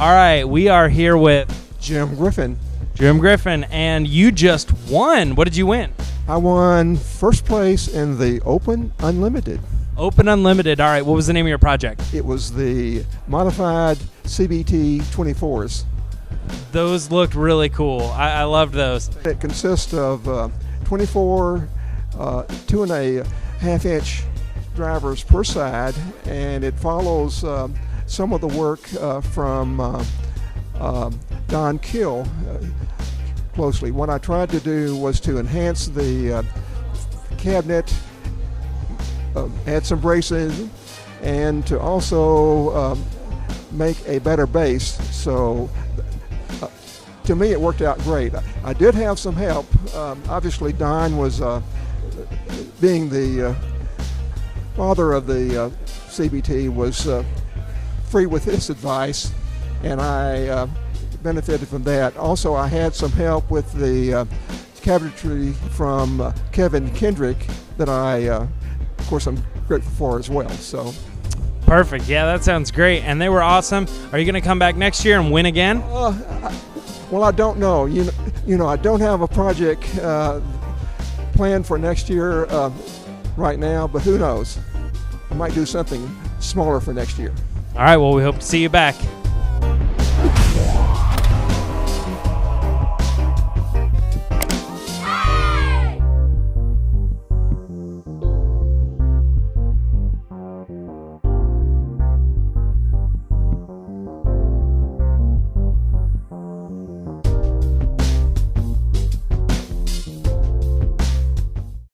All right, we are here with Jim Griffin. Jim Griffin, and you just won. What did you win? I won first place in the Open Unlimited. Open Unlimited. All right, what was the name of your project? It was the modified CBT24s. Those looked really cool. I loved those. It consists of 24 2.5-inch drivers per side, and it follows some of the work from Don Kill closely. What I tried to do was to enhance the cabinet, add some braces, and to also make a better base. So to me, it worked out great. I did have some help. Obviously, Don was being the father of the CBT, was free with his advice, and I benefited from that. Also, I had some help with the cabinetry from Kevin Kendrick that of course, I'm grateful for as well. So. Perfect. Yeah, that sounds great. And they were awesome. Are you going to come back next year and win again? Well, I don't know. You know, I don't have a project planned for next year right now, but who knows? I might do something smaller for next year. All right, well, we hope to see you back.